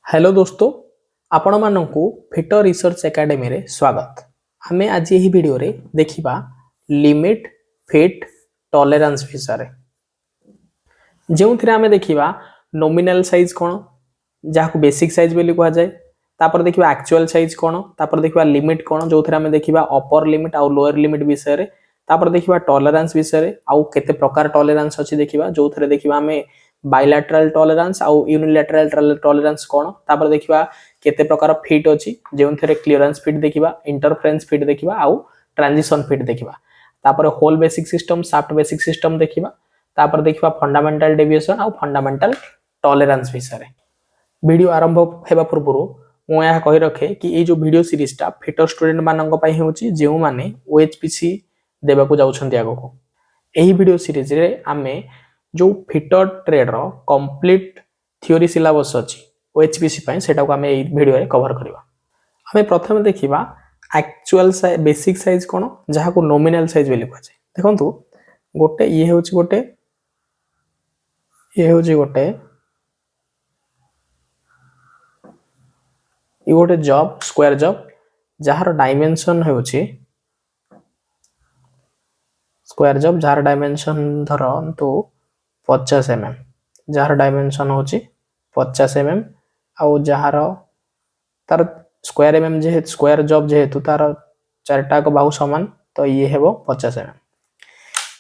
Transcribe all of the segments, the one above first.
Hello दोस्तों आपण मानकु fitter research academy रे स्वागत। आमे आज यही वीडियो रे देखिबा लिमिट फिट टॉलरेंस विषय जो आमे देखिबा नॉमिनल साइज कोन जाहाकु बेसिक साइज बोली कहा जाए। तापर देखिबा एक्चुअल साइज कोन, तापर देखिबा लिमिट कोन जो आमे देखिबा अपर लिमिट आउ लोअर लिमिट विषय रे। तापर देखिबा टॉलरेंस विषय रे आउ केते प्रकार टॉलरेंस अछि देखिबा जो देखिबा आमे बायलैटरल टॉलरेंस आउ यूनिलैटरल टॉलरेंस कोन। तापर देखिबा केते प्रकार फिट अछि जो क्लियरेंस फिट देखिबा, इंटरफेरेंस फिट देखिबा आउ ट्रांजिशन फिट देखिबा। तापर hole basic system, shaft basic system देखिबा। तापर देखिबा फंडामेंटल डेविएशन आउ फंडामेंटल टॉलरेंस विषय रे। वीडियो आरंभ हेबा पूर्व मु यह कहि रखे कि ये जो वीडियो सीरीज टा फिटर स्टूडेंट मानक पई हेउची जेउ माने ओएचपीसी देबाकू जाउछन्ती आगो। एही वीडियो सीरीज रे आमे जो फिटर ट्रेड रो कंप्लीट थ्योरी सिलेबस अछि ओएचपीसी पई सेटा को आमे एही वीडियो रे कवर करबा। आमे प्रथम देखिबा एक्चुअल बेसिक साइज कोन जहा को नॉमिनल साइज बोली कहै छै। देखंतु गोटे ये होची गोटे ये गोटे जॉब स्क्वायर जॉब जहार डायमेंशन होची स्क्वायर जॉब जार डायमेंशन धरंतु 50 mm, जार डायमेंशन होची 50 mm आउ जार तार स्क्वायर mm जे स्क्वायर जॉब जेहेतु तार चारटा को बाहु समान तो ये हेबो 50 mm।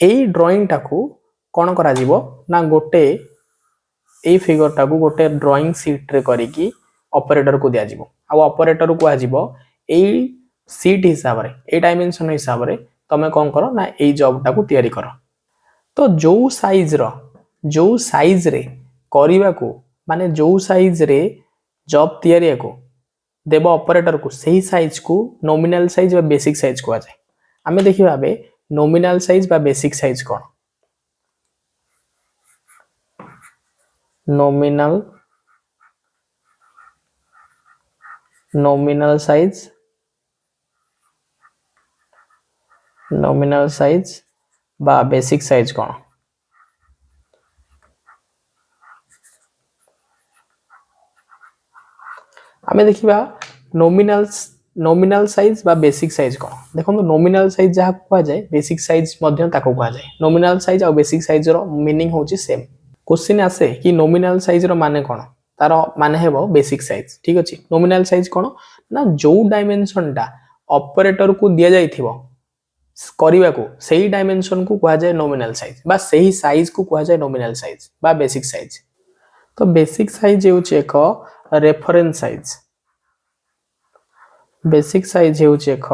एई ड्राइंग टाकू कोन करा जीवो ना गोटे एई फिगर टाकू गोटे ड्राइंग शीट रे करिकी ऑपरेटर को दिया जीवो आ ऑपरेटर को आजीवो एई शीट हिसाब रे ए डायमेंशन हिसाब रे तमे कोन करो ना एई जॉब टाकू तयारी करो। तो जो साइज रे करिवा को माने जो साइज रे जॉब तयारी को देबो ऑपरेटर को सही साइज को नॉमिनल साइज बा बेसिक साइज को आ जाए। आमे देखिबा बे नॉमिनल साइज बा बेसिक साइज कोन। नॉमिनल साइज बा बेसिक साइज कोन। आमे देखिबा नॉमिनल साइज बा बेसिक साइज कोन। देखो नॉमिनल साइज जहा कहा जाए बेसिक साइज मध्य ताको कहा जाए। नॉमिनल साइज और बेसिक साइज रो मीनिंग होची सेम। क्वेश्चन आसे कि नॉमिनल साइज रो माने कोन, तार माने हेबो बेसिक साइज। ठीक अछि। नॉमिनल साइज कोन ना जो डायमेंशन टा ऑपरेटर को दिया जाइथिबो करिवा को सही डायमेंशन को कहा जाए नॉमिनल साइज बा सही साइज को कहा जाए नॉमिनल साइज बा बेसिक साइज। तो बेसिक साइज हेउची एक रेफरेंस साइज। बेसिक साइज हेउची एक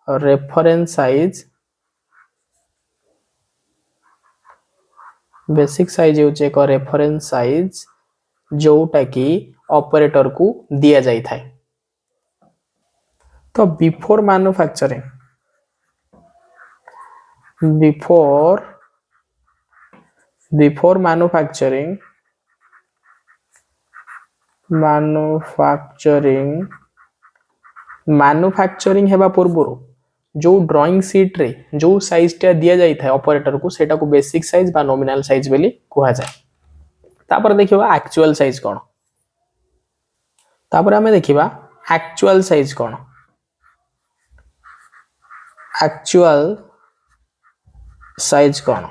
रेफरेंस साइज। बेसिक साइज हेउची एक रेफरेंस साइज जोटा की ऑपरेटर को दिया जाई थाए। तो बिफोर मैन्युफैक्चरिंग मैन्युफैक्चरिंग हेबा पूर्व जो ड्राइंग शीट रे जो साइज टा दिया जाई थाए ऑपरेटर को सेटा को बेसिक साइज बा नॉमिनल साइज बोली कहा जाए। तापर देखिबा एक्चुअल साइज कोन। तापर हमें देखिबा एक्चुअल साइज कोन। एक्चुअल साइज कोन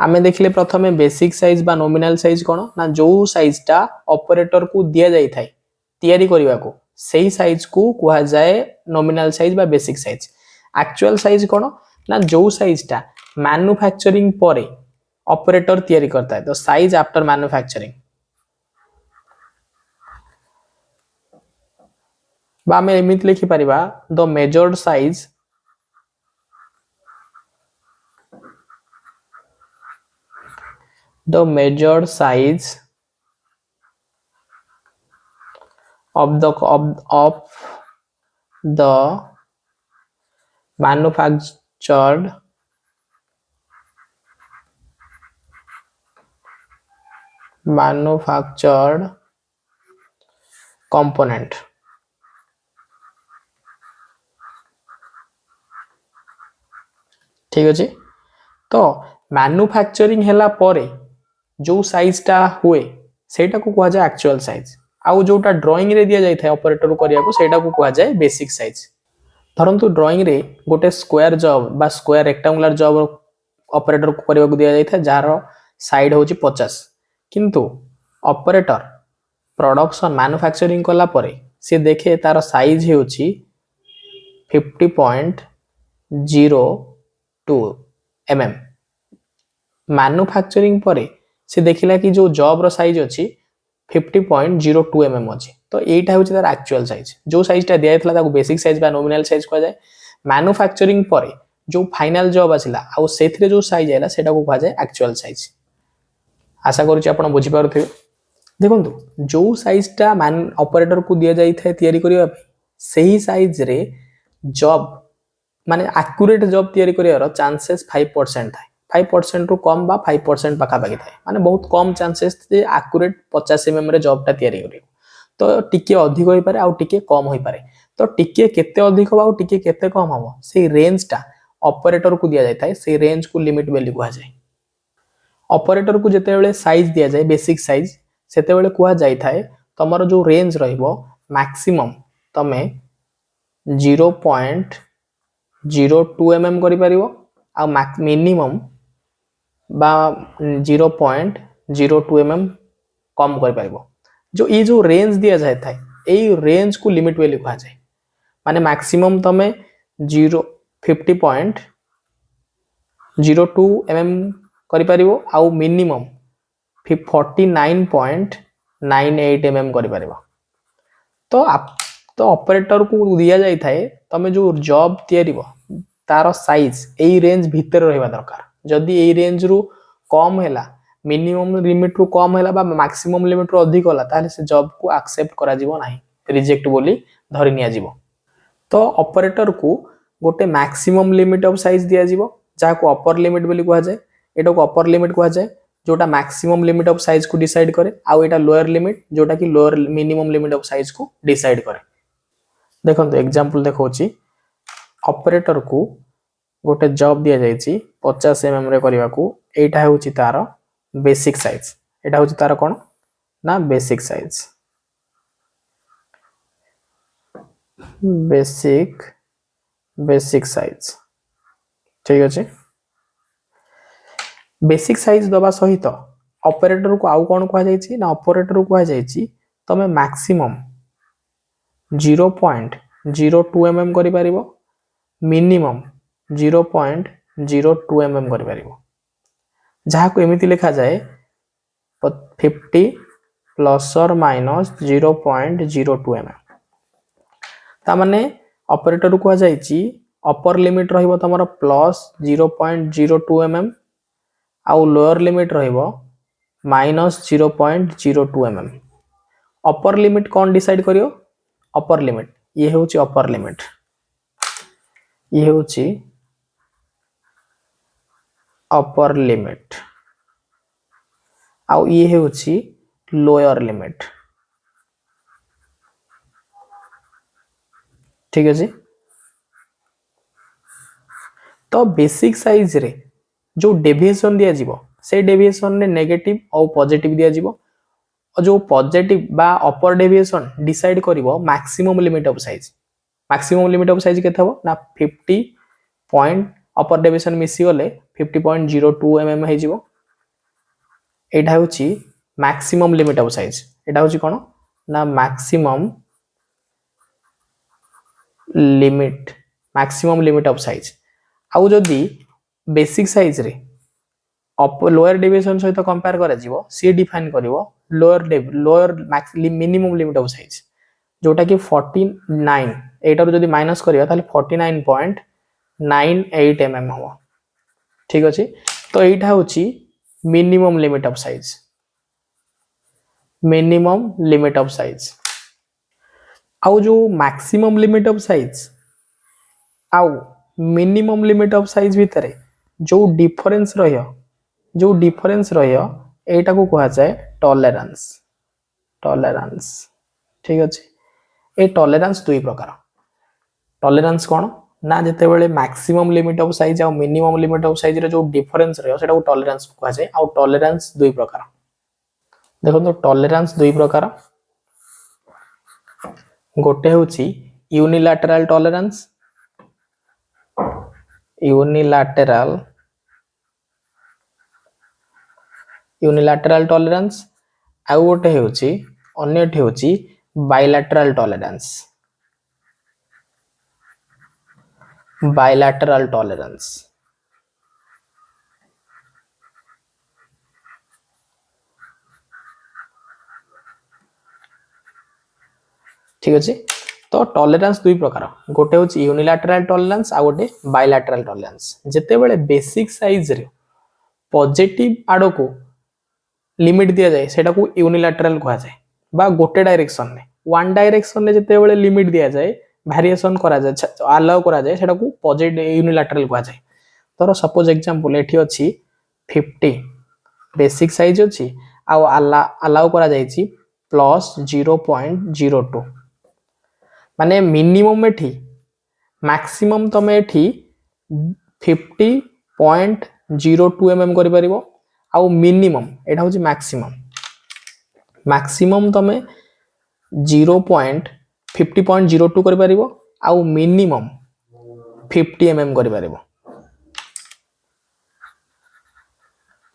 आमे देखले प्रथमे बेसिक साइज बा नॉमिनल साइज कोन ना जो साइज टा ऑपरेटर को दिया जाई थाए तयारी करिवा को सही साइज को कहा जाए नॉमिनल साइज बा बेसिक साइज। एक्चुअल साइज कोन ना जो साइज टा मैन्युफैक्चरिंग परे ऑपरेटर तयारी करता है। तो साइज आफ्टर मैन्युफैक्चरिंग बा में एमित लिखि परिबा the measured size of the manufactured component। ठीक अछि। तो मैन्युफैक्चरिंग हेला परे जो साइज टा हुए सेटा को कहा जाए एक्चुअल साइज आउ जोटा ड्राइंग रे दिया जाए ऑपरेटर को सेटा को कहा जाए बेसिक साइज। धरंतु ड्राइंग रे गोटे स्क्वायर जॉब बा स्क्वायर रेक्टेंगुलर जॉब ऑपरेटर को करने को दिया जाए जार साइड हूँ 50 किंतु ऑपरेटर प्रोडक्शन मैन्युफैक्चरिंग कला परे से देखे तार साइज होची 50.02 mm मैन्युफैक्चरिंग परे से देखिला कि जो जॉब रो साइज अछि 50.02 mm अछि तो एटा होची तार एक्चुअल साइज जो साइजटा दिया थाला ताको बेसिक साइज बा नॉमिनल साइज कहा जाए मैन्युफैक्चरिंग परे जो फाइनल जॉब आसिला आ सेथिरे जो साइज आइला सेटा को कहा जाए एक्चुअल साइज। आशा करूची आपण बुझी पारुथिबे। देखंतु जो साइजटा मान ऑपरेटर को दिया जाई थाए तयारी करिवा सही साइज रे जॉब माने एक्यूरेट जॉब तयारी करिवार चांसेस 5% थाए 5% रु कम बा 5% पाखा पाखी थाए माने बहुत कम चांसेस जे एक्यूरेट 50 mm रे जॉबटा तयारी करियो तो टिके अधिक होई पारे आ टिके कम होई पारे तो टिके केते अधिक बा टिके केते कम हबो सेही रेंजटा ऑपरेटर को दिया जाय थाए सेही रेंज को लिमिट वैल्यू कहा जाय। ऑपरेटर को जेते बेले साइज दिया जाए बेसिक साइज सेते बेले कहा जाय थाए तमरो जो रेंज रहइबो मैक्सिमम तमे 0.02 mm करि परिबो आ मिनिमम बा 0.02 mm कम कर पारिबो जो ये जो रेंज दिया जाए था यही रेंज को लिमिट वैल्यू कहा जाए माने मैक्सिमम तमे 50.02 mm करि परिबो आ मिनिमम 49.98 mm करि परिबो तो ऑपरेटर को दिया जाए था तमे जो जॉब तयारीबो तार साइज यही रेंज भीतर रहबा दरकार जदि यही रेंज रु कम हैला मिनिमम लिमिट रु कम हैला बा मैक्सिमम लिमिट रु अधिक होला ताले से जॉब को एक्सेप्ट करा जीवो नाही रिजेक्ट बोली धरि निया जीवो। तो ऑपरेटर को गोटे मैक्सिमम लिमिट ऑफ साइज दिया जीवो जा को अपर लिमिट बोली कहा जाए एटा को अपर लिमिट कहा जाए जोटा मैक्सिमम लिमिट ऑफ साइज को डिसाइड करे आ एटा लोअर लिमिट जोटा कि lower minimum limit of size को डिसाइड करे। देखंतु एग्जांपल देखौची ऑपरेटर को गोटे जॉब दिया जायछि 50 mm रे करबा को एटा होची तार बेसिक साइज एटा होची तार कोन ना बेसिक साइज बेसिक साइज ठीक अछि। बेसिक साइज दबा सहित ऑपरेटर को आउ कोन कहा जायछि ना ऑपरेटर को कहा जायछि तमे मैक्सिमम 0.02 mm करि परिबो मिनिमम 0.02 mm करि परिबो जहा को एमिति लिखा जाए 50 प्लस और माइनस 0.02 mm ता माने ऑपरेटर को कहा जायछि अपर लिमिट रहिबो तमरो प्लस 0.02 mm आउ लोअर लिमिट रहिबो माइनस 0.02 mm। अपर लिमिट कौन डिसाइड करियो अपर लिमिट ये होची अपर लिमिट ये होची अपर लिमिट आउ ये होची लोअर लिमिट ठीक अछि। तो बेसिक साइज रे जो डेविएशन दिया जीवो से डेविएशन ने नेगेटिव और पॉजिटिव दिया जीवो और जो पॉजिटिव बा अपर डेविएशन डिसाइड करिवो maximum limit of size maximum limit of size केते हबो ना 50 पॉइंट अपर डेविएशन मिसी गले 50.02 mm हे जीवो एटा होची मैक्सिमम लिमिट ऑफ साइज एटा होची कोन ना मैक्सिमम लिमिट ऑफ साइज आउ जदी बेसिक साइज रे लोअर डेविएशन सहित कंपेयर करा जीवो सी डिफाइन करिवो lower minimum limit of size जोटा कि 49 एटार जदी माइनस करिया ताले 49.98 mm हो ठीक अछि। तो एटा होची मिनिमम लिमिट ऑफ साइज आउ जो मैक्सिमम लिमिट ऑफ साइज आउ मिनिमम लिमिट ऑफ साइज भितरे जो डिफरेंस रहियो एटा को कहा जाए टॉलरेंस ठीक अछि। ए टॉलरेंस दुई प्रकार टॉलरेंस कोन ना जते बेले मैक्सिमम लिमिट ऑफ साइज आ मिनिमम लिमिट ऑफ साइज रे जो डिफरेंस रहियो सेटा को टॉलरेंस कहा जाए आ टॉलरेंस दुई प्रकार देखो तो टॉलरेंस दुई प्रकार गोटे होची यूनिलैटरल टॉलरेंस यूनिलैटरल टॉलरेंस आउ गोटे होची अन्यटी होची बायलैटरल टॉलरेंस ठीक अच्छे। तो टॉलरेंस दुई प्रकार गोटे होची यूनिलैटरल टॉलरेंस आ गोटे बायलैटरल टॉलरेंस जेते बेले बेसिक साइज रे पॉजिटिव आड़ को लिमिट दिया जाए सेटा को यूनिलैटरल कहा जाए बा गोटे डायरेक्शन में वन डायरेक्शन में जेते बेले लिमिट दिया जाए वेरिएशन करा जाए अलाउ करा जाए सेटा को पॉजिटिव यूनिलैटरल कहा जाए। तर सपोज एग्जांपल एठी अछि 50 बेसिक साइज अछि आ अलाउ करा जायछि प्लस 0.02 माने मिनिमम एठी मैक्सिमम तमे एठी 50.02 mm करि परिबो आउ मिनिमम एटा होछि मैक्सिमम तमे 0.50.02 करि परिबो आउ मिनिमम 50 mm करि परिबो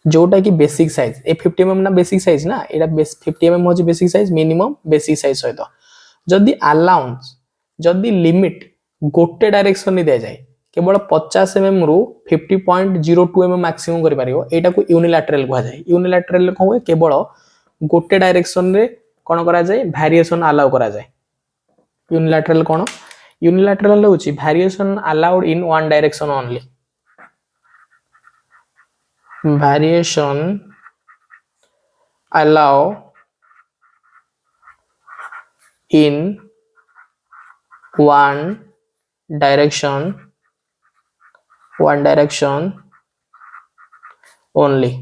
जोटा कि बेसिक साइज ए 50 mm ना बेसिक साइज ना एटा 50 mm होछि basic size minimum basic size सहित जदि अलाउंस जदि लिमिट गोटे डायरेक्शन नि दे जाय केवल 50 mm रु 50.02 mm मैक्सिमम करि परिबो एटा को यूनिलैटरल कहा जाय। यूनिलैटरल को होय केवल गोटे डायरेक्शन रे कोन करा जाय वेरिएशन अलाउ करा जाय। यूनिलैटरल कोन यूनिलैटरल होछि variation allowed in one direction only variation allow in one direction only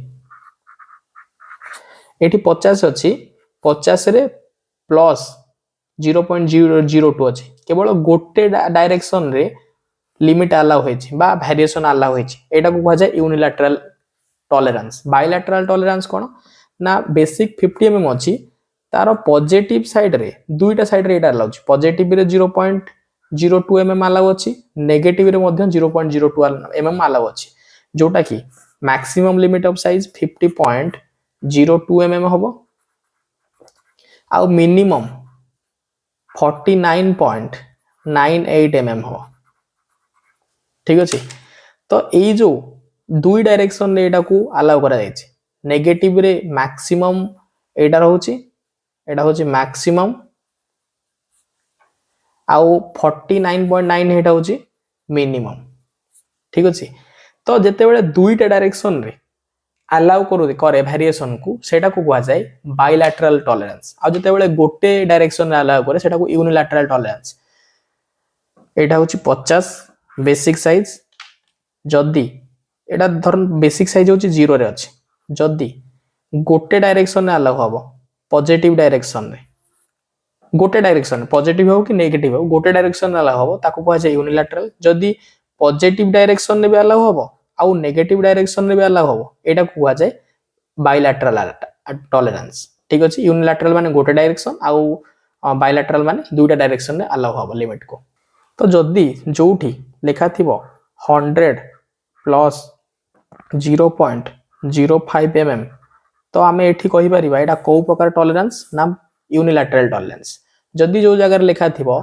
एटी 50 अछि 50 रे प्लस 0.002 अछि केवल गोटे डायरेक्शन रे लिमिट अलाउ होइछि बा वेरिएशन अलाउ होइछि एटा को कहा जाय यूनिलैटरल टॉलरेंस। बायलैटरल टॉलरेंस कोन ना बेसिक 50 mm अछि तार पॉजिटिव साइड रे दुईटा साइड रे एटा अलाउ अछि पॉजिटिव रे 0.02 mm अलाउ अछि नेगेटिव रे मध्य 0.02 mm अलाउ अछि जोटा कि maximum limit of size 50.02 mm होबो आ मिनिमम 49.98 mm हो ठीक अछि। तो एई जो दुई डायरेक्शन रे एटा को अलाउ करा जायछि नेगेटिव रे मैक्सिमम एटा होछि मैक्सिमम आउ 49.9 एटा होछि मिनिमम ठीक अछि। तो जेते बेले दुईटा डायरेक्शन रे अलाउ करे वेरिएशन को सेटा को कहा जाय बायलैटरल टॉलरेंस आ जेते बेले गोटे डायरेक्शन रे अलाउ करे सेटा को यूनिलैटरल टॉलरेंस। एटा होछि 50 बेसिक साइज जदी एटा धर बेसिक साइज होछि 0 रे अछि जदी गोटे डायरेक्शन रे अलाउ हबो पॉजिटिव डायरेक्शन रे गोटे डायरेक्शन पॉजिटिव हो कि नेगेटिव हो गोटे डायरेक्शन रे अलाउ हबो ताको कहा जाय यूनिलैटरल जदी पॉजिटिव डायरेक्शन रे भी अलाउ हबो आउ नेगेटिव डायरेक्शन रे भी अलाउ हबो एटा को कहा जाय बायलैटरल टॉलरेंस ठीक अछि। यूनिलैटरल माने गोटे डायरेक्शन आउ बायलैटरल माने दुईटा डायरेक्शन रे अलाउ हबो लिमिट को। तो जदी जोठी लिखा थिबो 100 प्लस 0.05 mm तो आमे एठी कहि परिबा एटा को प्रकार टॉलरेंस ना यूनिलैटरल टॉलरेंस। जदी जो जगह लिखा थिबो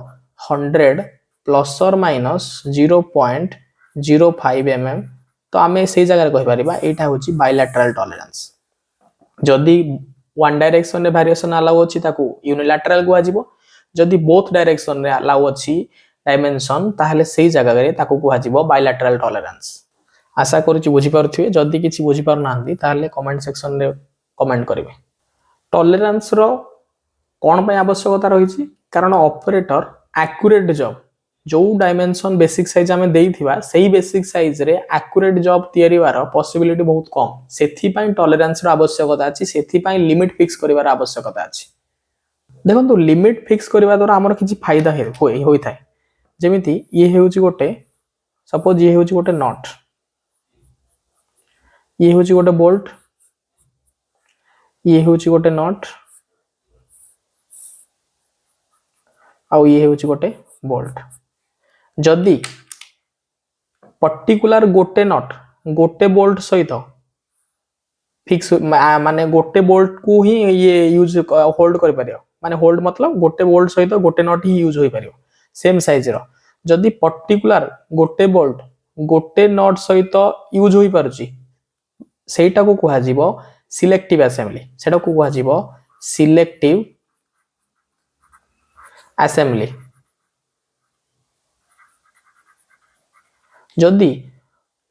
100 प्लस और माइनस 0.05 mm तो आमे से जगह कहि परिबा एटा होची बायलैटरल टॉलरेंस। जदी वन डायरेक्शन रे वेरिएशन अलाउ अछि ताकू यूनिलैटरल को आजिबो जदी बोथ डायरेक्शन रे अलाउ अछि डायमेंशन ताहले सेही जगह रे ताकू को आजिबो बायलैटरल टॉलरेंस। आशा करूची बुझी पारुथिबे जदी किछि बुझी पार नांदी ताहले कमेंट सेक्शन रे कमेंट करिवे। टॉलरेंस रो कोन पय आवश्यकता रहिछि कारण ऑपरेटर एक्यूरेट जॉब जो डायमेंशन बेसिक साइज आमे देइथिबा सेही बेसिक साइज रे एक्यूरेट जॉब तयारी बार पॉसिबिलिटी बहुत कम सेथि पय टॉलरेंस रो आवश्यकता अछि सेथि पय लिमिट फिक्स करिवार आवश्यकता अछि। देखंतु लिमिट फिक्स करिवा द्वारा हमर किछि फायदा होई थाए जेमिति ये हेउची गोटे सपोज ये हेउची गोटे नट ये होची गोटे बोल्ट ये होची गोटे नट आउ ये होची गोटे बोल्ट जदि पर्टिकुलर गोटे नट गोटे बोल्ट सहित फिक्स माने गोटे बोल्ट को ही ये यूज होल्ड कर पारियो माने होल्ड मतलब गोटे बोल्ट सहित गोटे नट ही यूज होई पारियो सेम साइज रो जदि पर्टिकुलर गोटे बोल्ट गोटे नट सहित यूज होई पारुची सेटा को कुहा जीवो सिलेक्टिव असेंबली सेटा को कुहा जीवो सिलेक्टिव असेंबली जदि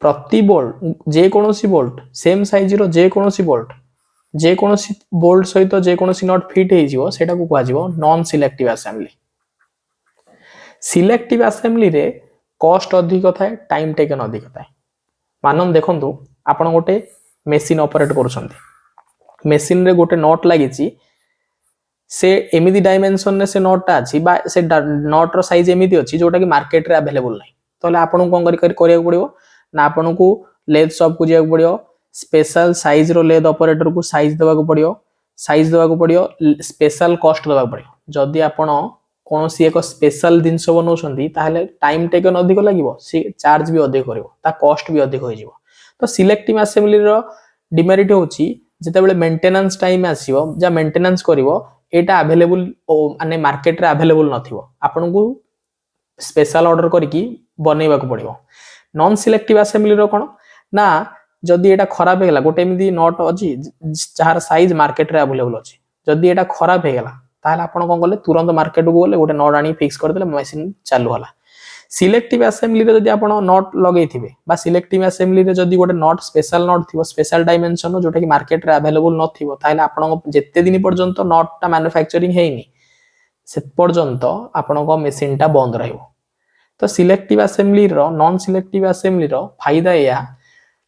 प्रति बोल्ट जे कोनोसी बोल्ट सेम साइज रो जे कोनोसी बोल्ट सहित जे कोनोसी नट फिट हे जीवो सेटा को कुहा जीवो non selective assembly selective assembly रे कॉस्ट अधिक थाए टाइम टेकन अधिक थाए मानम देखंतु आपण गोटे मेसिन ऑपरेट करूछंती मेसिन रे गोटे नट लागिची से एमिदी डायमेंशन रे से नटटा अछि बा से नट रो साइज एमिदी अछि जोटा कि मार्केट रे अवेलेबल नै तले आपण कोन करिया पड़िबो ना आपण को लेथ शॉप को जिया पड़ियो स्पेशल साइज रो लेथ ऑपरेटर को साइज देबा को पड़ियो स्पेशल कॉस्ट देबा पड़ियो जदी आपण कोनोसी एक स्पेशल जिंस बनौछंती ताहले टाइम टेकन अधिक लागिवो सी चार्ज भी अधिक करिवो ता कॉस्ट भी अधिक होई जिवो तो सिलेक्टिव असेंबली रो डिमेरिट होची जेते बेले मेंटेनेंस टाइम आसीबो जा मेंटेनेंस करिवो एटा अवेलेबल माने मार्केट रे अवेलेबल नथिवो आपन को स्पेशल ऑर्डर करके बनैबा को पड़िवो नॉन सिलेक्टिव असेंबली रो कोन ना जदी एटा खराब हेला गोटे एमिदी नट अछि जहार साइज मार्केट रे अवेलेबल अछि जदी एटा खराब हेला ताहले आपण कोन गले तुरंत मार्केट को गले गोटे नट आनी फिक्स कर देले मशीन चालू होला सिलेक्टिव असेंबली रे जदी आपण नट लगेइथिबे बा सिलेक्टिव असेंबली रे जदी गोटे नट स्पेशल नट थिबो स्पेशल डायमेंशन जोटा कि मार्केट रे अवेलेबल नथिबो ताहले आपण जेते दिन पर्यंत नट ता मैन्युफैक्चरिंग हेइनी से पर्यंत आपण को मशीन टा बंद रहइबो तो सिलेक्टिव असेंबली रो नॉन सिलेक्टिव असेंबली रो फायदा या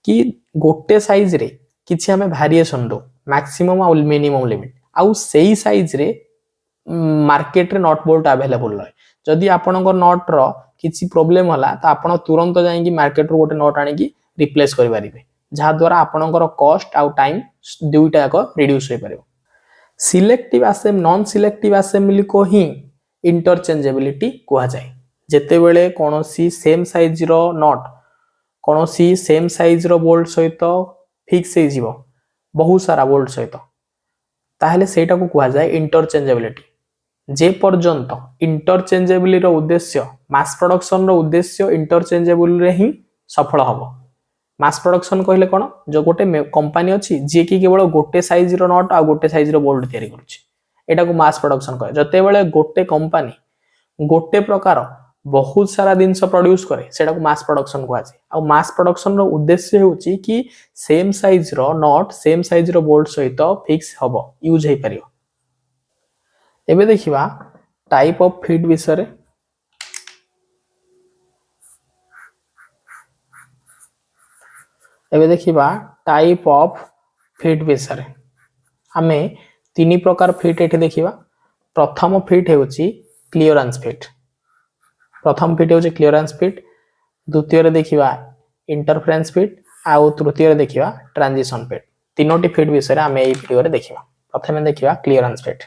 कि गोटे साइज रे किछि हमें वेरिएशन दो मैक्सिमम और मिनिमम लिमिट आउ सेही साइज रे मार्केट रे नट बोल्ट अवेलेबल रहे जदि आपनकर नट रो किछि प्रॉब्लम होला त आपण तुरंत जाई मार्केट रो गोटे नट आनी की रिप्लेस करि परिबे जहा द्वारा आपनकर कॉस्ट आउ टाइम दुईटा को रिड्यूस होई परिबो selective assembly non selective assembly को ही इंटरचेंजेबिलिटी कुहा जाय जेते बेले कोनोसी सेम साइज रो नट कोनोसी सेम साइज रो बोल्ट सहित फिक्स हे जीवो बहुत सारा बोल्ट सहित ताहले सेटा को कुहा जाय इंटरचेंजेबिलिटी जे पर्यंत इंटरचेंजेबिलिटी रो उद्देश्य मास प्रोडक्शन रो उद्देश्य इंटरचेंजेबल रे ही सफल हबो मास प्रोडक्शन कहले कोन जो गोटे कंपनी अछि जे कि केवल गोटे साइज रो नट आ गोटे साइज रो बोल्ट तयारी करूछि एटा को मास प्रोडक्शन कहे जते बेले गोटे कंपनी गोटे प्रकार बहुत सारा जिनस प्रोड्यूस करे सेटा को मास प्रोडक्शन को आछे आ मास प्रोडक्शन रो उद्देश्य होची कि सेम साइज रो नट सेम साइज रो बोल्ट सहित फिक्स हबो यूज हे परियो एबे देखिबा टाइप ऑफ फीड विषय एबे देखिबा टाइप ऑफ फीड विषय आमे तीन प्रकार फीड एठी देखिबा प्रथम फीड हेउची क्लियरेंस फीड प्रथम फीड हेउची क्लियरेंस फीड द्वितीय रे देखिबा इंटरफेरेंस फीड आउ तृतीय रे देखिबा ट्रांजिशन फीड तीनोटी फीड विषय रे आमे एई वीडियो रे देखिबा प्रथमे देखिबा क्लियरेंस फीड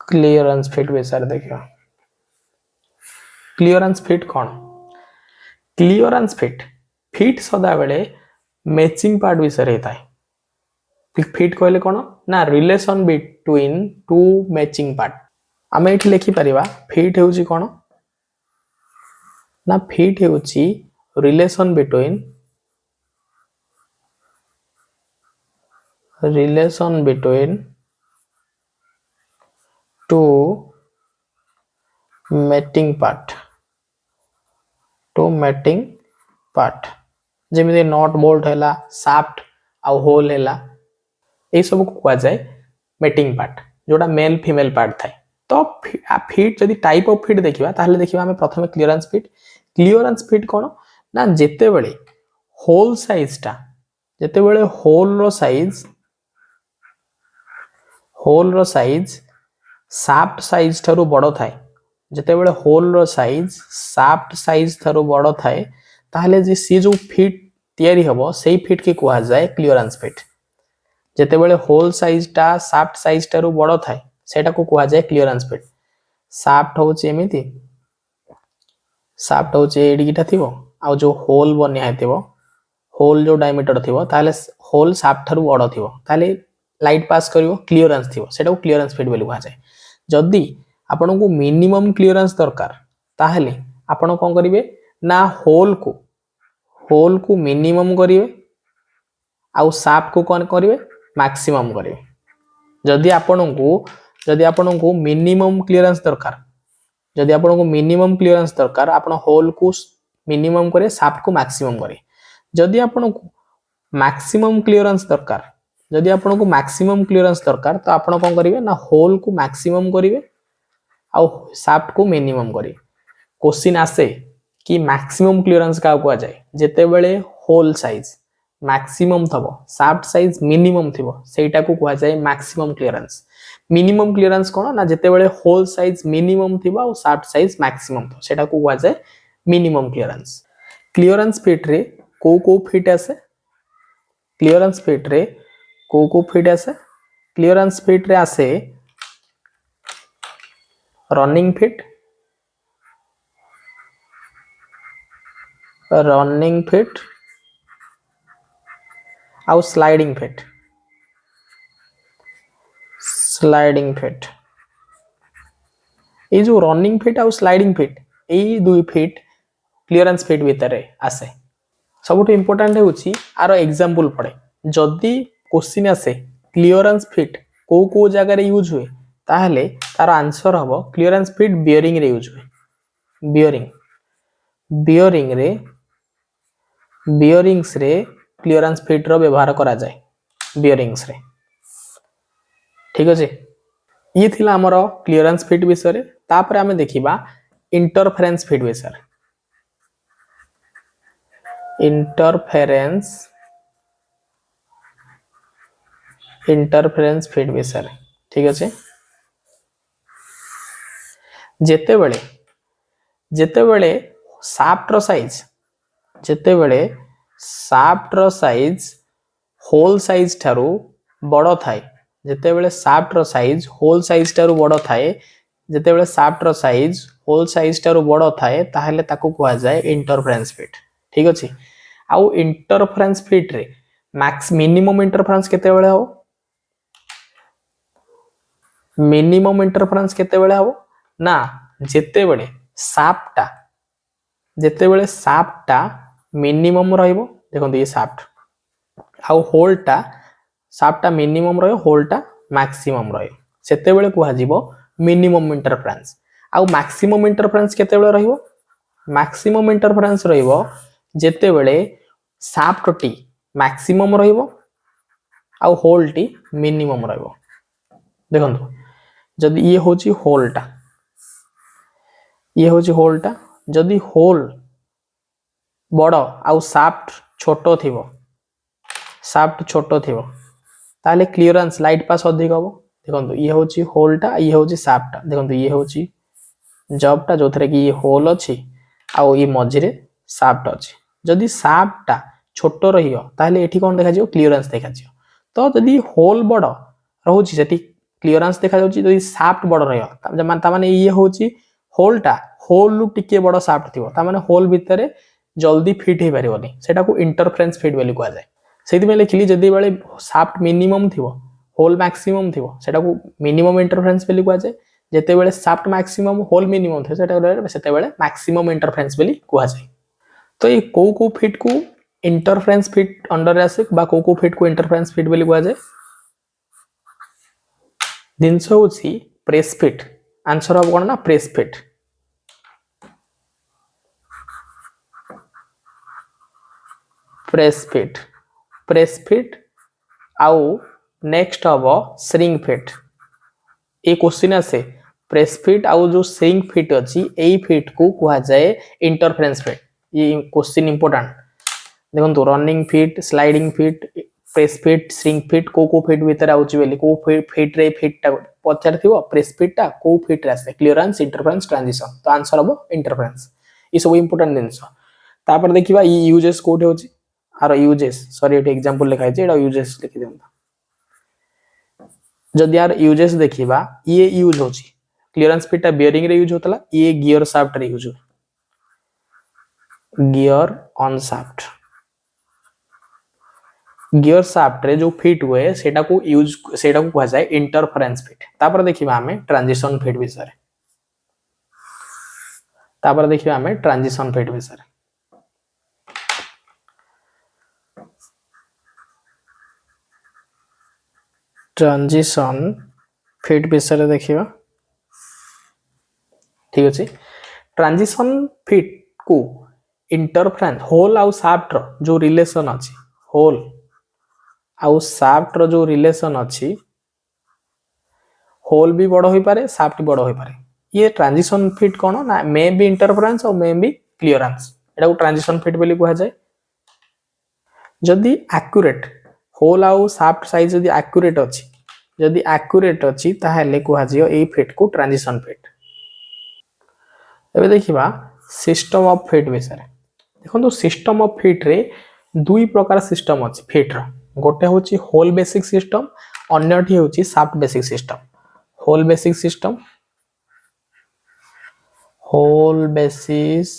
क्लियरेंस फीड विषय देखिबा क्लियरेंस फीड कौन क्लियरेंस फीड सदा बेले मैचिंग पार्ट विषय रहता है फीड कहले कौन ना relation between two matching part आम ये लिखि परिबा फीड हेउची कौन ना फीड हेउची relation between two mating part जेमिति नट बोल्ट हैला शाफ्ट आ होल हैला ए सब को कहा जाए मैटिंग पार्ट जोटा मेल फीमेल पार्ट थाए तो फीड जदि टाइप ऑफ फीड देखिबा ताहले देखिबा हमें प्रथमे क्लियरेंस फीड कोन ना जेते बेले होल साइज टा जेते बेले होल रो साइज शाफ्ट साइज थारु बड़ थाए जेते बेले होल रो साइज शाफ्ट साइज थारु बड़ थाए ताहले जे सी जो फीड तयारी हबो सेही फीड के कहा जाए क्लियरेंस फीड ଯେତେବେଳେ ହୋଲ ସାଇଜଟା ସାଫ୍ଟ ସାଇଜଟାରୁ ବଡ଼ ଥାଏ ସେଇଟାକୁ କୁହାଯାଏ କ୍ଲିୟରାନ୍ସ ଫିଟ୍। ସାଫ୍ଟ ହେଉଛି ଏମିତି, ସାଫ୍ଟ ହେଉଛି ଏଇଟା ଥିବ ଆଉ ଯେଉଁ ହୋଲ ବନିଆ ହେଇଥିବ ହୋଲ ଯେଉଁ ଡାଇମିଟର ଥିବ ତାହେଲେ ହୋଲ ସାଫ୍ଟ ଠାରୁ ବଡ଼ ଥିବ ତାହେଲେ ଲାଇଟ୍ ପାସ୍ କରିବ କ୍ଲିୟରାନ୍ସ ଥିବ ସେଇଟାକୁ କ୍ଲିୟରାନ୍ସ ଫିଟ୍ ବୋଲି କୁହାଯାଏ। ଯଦି ଆପଣଙ୍କୁ ମିନିମମ୍ କ୍ଲିୟରାନ୍ସ ଦରକାର ତାହେଲେ ଆପଣ କ'ଣ କରିବେ ନା ହୋଲକୁ ମିନିମମ୍ କରିବେ ଆଉ ସାଫ୍ଟକୁ କ'ଣ କରିବେ ମ୍ୟାକ୍ସିମମ୍ କରିବେ। ଯଦି ଆପଣଙ୍କୁ ମିନିମମ୍ କ୍ଲିୟରାନ୍ସ ଦରକାର ଆପଣ ହୋଲକୁ ମିନିମମ୍ କରିବେ ସାଫ୍ଟକୁ ମ୍ୟାକ୍ସିମମ୍ କରିବେ। ଯଦି ଆପଣଙ୍କୁ ମ୍ୟାକ୍ସିମମ୍ କ୍ଲିୟରାନ୍ସ ଦରକାର ତ ଆପଣ କ'ଣ କରିବେ ନା ହୋଲକୁ ମ୍ୟାକ୍ସିମମ୍ କରିବେ ଆଉ ସାଫ୍ଟକୁ ମିନିମମ୍ କରିବେ। क्वेश्चन आसे कि मैक्सिमम क्लियरेंस क्या कुआजाए जेतेबेले होल साइज मैक्सिमम थबो साफ्ट साइज मिनिमम थिबो सेटा को कुआजाए मैक्सिमम क्लियरेंस। मिनिमम क्लियरेंस कोन ना जेतेबेले होल साइज मिनिमम थिबो और साफ्ट साइज मैक्सिमम थो सेटा को कुआजाए मिनिमम क्लियरेंस। क्लियरेंस फिट रे को फिट आसे क्लियरेंस फिट रे को फिट आसे क्लियरेंस फिट रे आसे रनिंग फिट आउ स्लाइडिंग फिट ये जो रनिंग फिट आउ स्लाइडिंग फिट यही दुई फिट क्लियरेंस फिट भीतर आसे। सबुठ इम्पोर्टाट होची आर एग्जांपल पड़े जदि क्वेश्चन आसे क्लियरेंस फिट को जगह रे यूज हुए ताहले तार आंसर हबो क्लियरेंस फिट बियरिंग रे यूज हुए। बियरिंग्स रे क्लियरेंस फिट रो व्यवहार करा जाए बियरिंग्स रे। ठीक अछि ये थिला हमर क्लियरेंस फिट विषय रे। तापर आमे देखिबा इंटरफेरेंस फिट विषय रे। इंटरफेरेंस फिट विषय रे। ठीक अछि जेतेबेले साफ्ट रो साइज होल साइज ठारू बड़ थाए जेतेबेले साफ्ट रो साइज होल साइज ठारू बड़ थाए जेतेबेले साफ्ट रो साइज होल साइज ठारू बड़ थाए ताहले ताको कुआ जाए इंटरफेरेंस फिट। ठीक अछि आउ इंटरफेरेंस फिट रे मैक्स मिनिमम इंटरफेरेंस केतेबेले हो ना जेतेबेले साफ्टा मिनिमम रहिबो देखो ये साफ्ट आउ होलटा साफ्टा मिनिमम रहिबो होलटा मैक्सिमम रहिबो सेतेबेले कुहा जिवो मिनिमम इंटरफेरेंस। आउ मैक्सिमम इंटरफेरेंस केतेबेले रहिबो मैक्सिमम इंटरफेरेंस रहिबो जेतेबेले साफ्ट टी मैक्सिमम रहिबो आउ होल टी मिनिमम रहिबो। देखंतु जदि ये होची होलटा जदि होल बड़ आउ साफ्ट छोटो थिबो ताले क्लियरेंस लाइट पास अधिक हबो। देखंतु ये होची होलटा ये होची साफ्टटा देखंतु ये होची जबटा जोथरे कि ये होल अछि आउ ये मझिरे साफ्ट अछि। जदि साफ्टटा छोटो रहियो ताले एठी कोन देखा जियो क्लियरेंस देखा जियो। तो जदि होल बड़ रहउची सेठी क्लियरेंस देखा जाउची जदि साफ्ट बड़ रहियो ता माने ये होची होलटा होल लु टिके बड़ साफ्ट थिबो ता माने होल भितरे जल्दी फिट हे परिबोनी सेटा को इंटरफेरेंस फिट बोली कुआ जाय। सेति में लिखली जदि बेले साफ्ट मिनिमम थिबो होल मैक्सिमम थिबो सेटा को मिनिमम इंटरफेरेंस बोली कुआ जाय। जेते बेले साफ्ट मैक्सिमम होल मिनिमम थे सेटा सेते बेले मैक्सिमम इंटरफेरेंस बोली कुआ जाय। तो ये को फिट को इंटरफेरेंस फिट अंडर आसे बा को फिट को इंटरफेरेंस फिट बोली कुआ जाय। जिनस होची प्रेस फिट आंसर हम कोन ना प्रेस फिट आउ नेक्स्ट हबो श्रिंक फिट। ए क्वेश्चन आसे प्रेस फिट आउ जो श्रिंक फिट अछि एई फिट को कुआ जाए इंटरफेरेंस फिट। ये क्वेश्चन इंपोर्टेंट देखंतु running fit sliding fit press fit shrink fit को फिट भीतर आउची बेली को फिट रे फिटटा पचार थिबो प्रेस फिटटा को फिट रे आसे क्लियरेंस इंटरफेरेंस ट्रांजिशन तो आंसर हबो इंटरफेरेंस। ई सब इंपोर्टेंट जिंस तापर देखिबा ई यूजेस कोठे होची आरो यूजेस सॉरी एट एग्जांपल लिखा है एटा यूजेस लिखि देंता जदि यार यूजेस देखिबा ये यूज होची क्लियरेंस फिट बेयरिंग रे यूज होतला ये गियर शाफ्ट रे use gear on shaft gear shaft रे जो फिट हुए सेटा को यूज सेटा को कहा जाए इंटरफेरेंस फिट तापर देखिबा हमें ट्रांजिशन फिट विषय तापर देखिबा हमें ट्रांजिशन फिट विषय ट्रांजिशन फिट विषय देखिबा ठीक अछि ट्रांजिशन फिट को इंटरफेरेंस होल आउ शाफ्ट रो जो रिलेशन अछि होल आउ शाफ्ट रो जो रिलेशन अछि होल भी बड़ होई पारे शाफ्ट भी बड़ होई पारे ये ट्रांजिशन फिट कोन ना मे बी इंटरफेरेंस और मे बी क्लियरेंस एटा को ट्रांजिशन फिट बोली कहा जाए जदि एक्यूरेट होल आउ शाफ्ट साइज जदि एक्यूरेट अछि जदि एक्यूरेट अछि ताहेले कहा जियो ए फिट को ट्रांजिशन फिट एबे देखिबा सिस्टम ऑफ फिट विषय देखो तो सिस्टम ऑफ फिट रे दुई प्रकार सिस्टम अछि फिट रो गोटे होची होल बेसिक सिस्टम अन्यटी होची shaft basic system hole basic system hole basis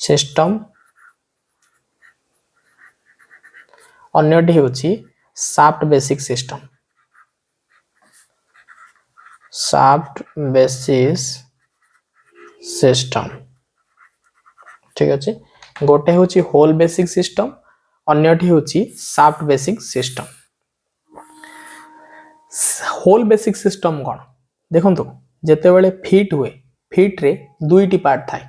system अन्यटी होची shaft basic system shaft basis system ठीक अछि गोटे होची होल बेसिक सिस्टम अन्यटी होची shaft basic system hole basic system कोन देखंतु जेते बेले फिट हुए फिट रे दुईटी पार्ट थाए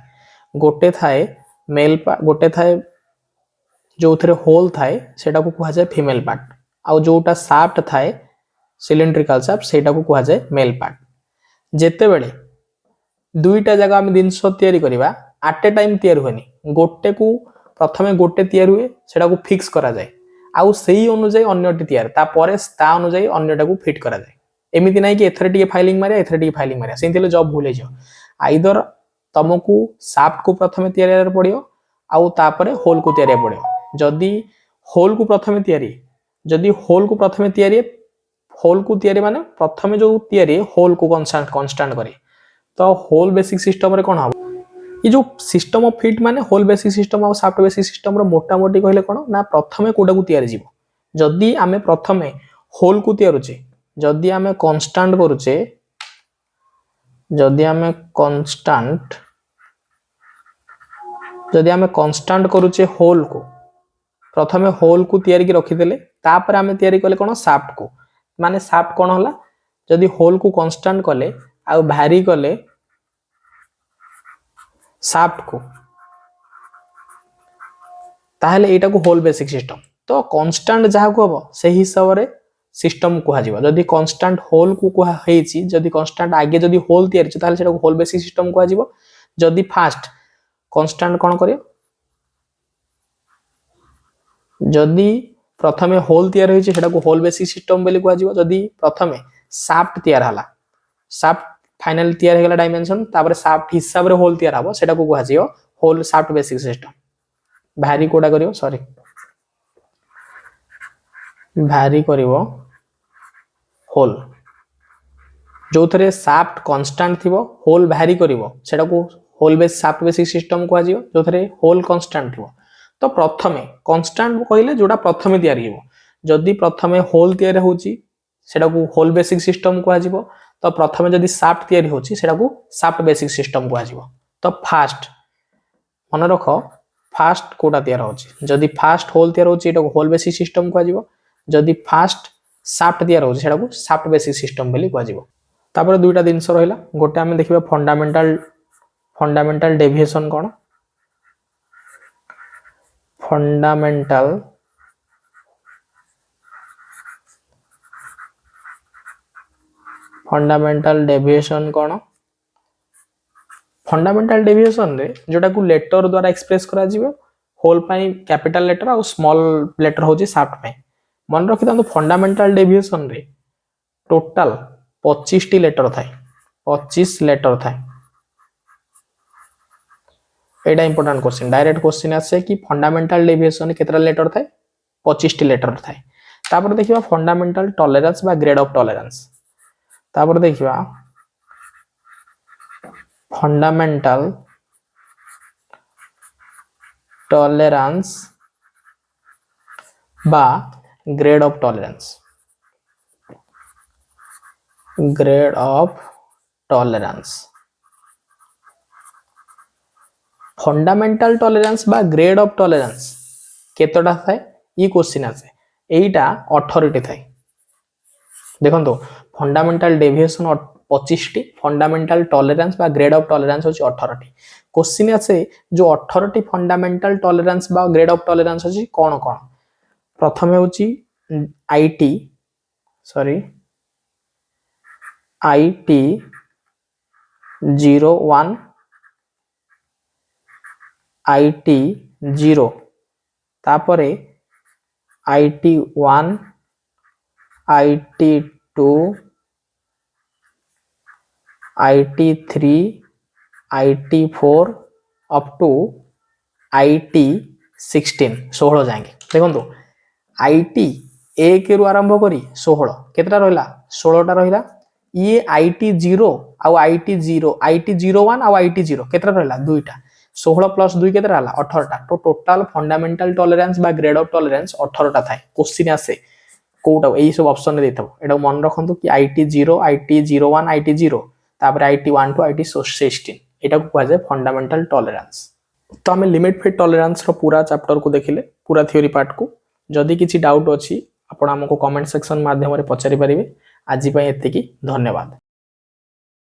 गोटे थाए मेल गोटे थाए जो थरे होल थाए सेटा को कहा जाए फीमेल पार्ट आउ जोटा शाफ्ट थाए सिलिंड्रिकल शाफ्ट सेटा को कहा जाए मेल पार्ट जेते बेले दुईटा जगह हम जिनस तयारी करिबा एट ए टाइम तयार हुएनी गोटे को प्रथमे गोटे तयार हुए सेटा को फिक्स करा जाए आउ सेही अनुसार अन्यटी तयार ता परे ता अनुसार अन्यटा को फिट करा जाए एमिति नाही कि एथरे टिके फाइलिंग मारिया एथरे टिके फाइलिंग मारिया सेंतिले जॉब भूल जाओ आइदर तुमको शाफ्ट को प्रथमे तयार पड़ियो आउ तापरे होल को तयार पड़ियो जदि होल को प्रथमे तयारी जदि होल को प्रथमे तयारी होल को तयारी माने प्रथमे जो तयारी होल को कांस्टेंट करे तो होल बेसिक सिस्टम रे कोन हो ये जो सिस्टम ऑफ फिट माने होल बेसिक सिस्टम और शाफ्ट बेसिक सिस्टम रो मोटा मोटी कहले कोन ना प्रथमे कोडा को तयारी जीवो जदि आमे प्रथमे होल को तयारुचे जदि आमे कांस्टेंट करूचे जदि आमे कांस्टेंट करूचे होल को प्रथमे होल को तयारी की रखी देले तापर आमे तयारी कले कोन शाफ्ट को माने शाफ्ट कोन होला जदि होल को कांस्टेंट कले आ भारी कले शाफ्ट को ताहले एटा को होल बेसिक सिस्टम तो कांस्टेंट जहा को हबो से हिसाब रे सिस्टम को हाजिबो जदि कांस्टेंट होल को को हेची जदि कांस्टेंट आगे जदि होल तयारी छ ताहले सेटा को होल बेसिक सिस्टम को हाजिबो जदि फास्ट कांस्टेंट कोन करियो जदि प्रथमे होल तयार होइछ सेटा को होल बेसिक सिस्टम बोली को हाजिबो जदि प्रथमे शाफ्ट तयार हला शाफ्ट फाइनल तयार हेगला डायमेंशन तापर शाफ्ट हिसाब रे होल तयार हबो सेटा को हाजियो होल शाफ्ट बेसिक सिस्टम भारी कोडा करियो सॉरी भारी करिवो होल जो थरे शाफ्ट कांस्टेंट थिबो होल भारी करिवो सेटा को hole base shaft basic system को आजियो जो थरे होल कांस्टेंट थिबो तो प्रथमे कांस्टेंट कहले जोटा प्रथमे तयार हिबो जदि प्रथमे होल तयार होची सेटा को होल बेसिक सिस्टम को आजिबो तो प्रथमे जदि शाफ्ट तयार होची सेटा को शाफ्ट बेसिक सिस्टम को आजिबो तो फास्ट मन रखो फास्ट कोटा तयार होची जदि फास्ट होल तयार होची एटा को होल बेसिक सिस्टम को आजिबो जदि फास्ट शाफ्ट तयार होची सेटा को शाफ्ट बेसिक सिस्टम बोली को आजिबो तापर दुईटा दिनस रहिला गोटे आमे देखिबा फंडामेंटल डेविएशन कोन फंडामेंटल डेविएशन कोन फंडामेंटल डेविएशन रे जोटा को लेटर द्वारा एक्सप्रेस करा जिवो होल पाई कैपिटल लेटर और स्मॉल लेटर होची शाफ्ट पाई मन रखि तांतो फंडामेंटल डेविएशन रे टोटल 25 टी लेटर थाए 25 लेटर थाए एटा इंपोर्टेंट क्वेश्चन डायरेक्ट क्वेश्चन आसे कि फंडामेंटल डेविएशन केतरा लेटर थाए 25 टी लेटर थाए तापर देखिबा फंडामेंटल टॉलरेंस बा ग्रेड ऑफ टॉलरेंस तापर देखिबा फंडामेंटल टॉलरेंस बा grade of tolerance grade of tolerance fundamental tolerance बा ग्रेड ऑफ टॉलरेंस केतोटा थाए ई क्वेश्चन आसे एटा 18 टी थाए देखंतो फंडामेंटल डेविएशन 25 टी फंडामेंटल टॉलरेंस बा ग्रेड ऑफ टॉलरेंस होची 18 टी क्वेश्चन आसे जो 18 टी फंडामेंटल टॉलरेंस बा ग्रेड ऑफ टॉलरेंस होची कोन कोन प्रथमे होची आईटी सॉरी आईटी 01 आईटी 0 तापरे IT 1 IT 2 IT 3 IT 4 up to IT 16 16 जाएंगे देखो आईटी 1 रु आरंभ करी 16 केतटा रहिला 16 टा रहिला ये आईटी 0 आउ आईटी 0 आईटी 01 आउ आईटी 0 केतटा रहिला दुईटा 16 प्लस 2 केतटा रहला 18 टा तो टोटल फंडामेंटल टॉलरेंस बा ग्रेड ऑफ टॉलरेंस 18 टा थाए क्वेश्चन आसे कोटा एई सब ऑप्शन रे देथबो एटा मन रखंतु कि आईटी 0 आईटी 01 आईटी 0 तापर आईटी 1 टू आईटी 16 एटा को कहजे फंडामेंटल टॉलरेंस तो हमें लिमिट फिट टॉलरेंस रो पूरा चैप्टर को देखिले पूरा थ्योरी पार्ट को जदी किछि डाउट अछि आपण हमको कमेंट सेक्शन माध्यम रे पचारि परिबे आजि पय एतिकी धन्यवाद।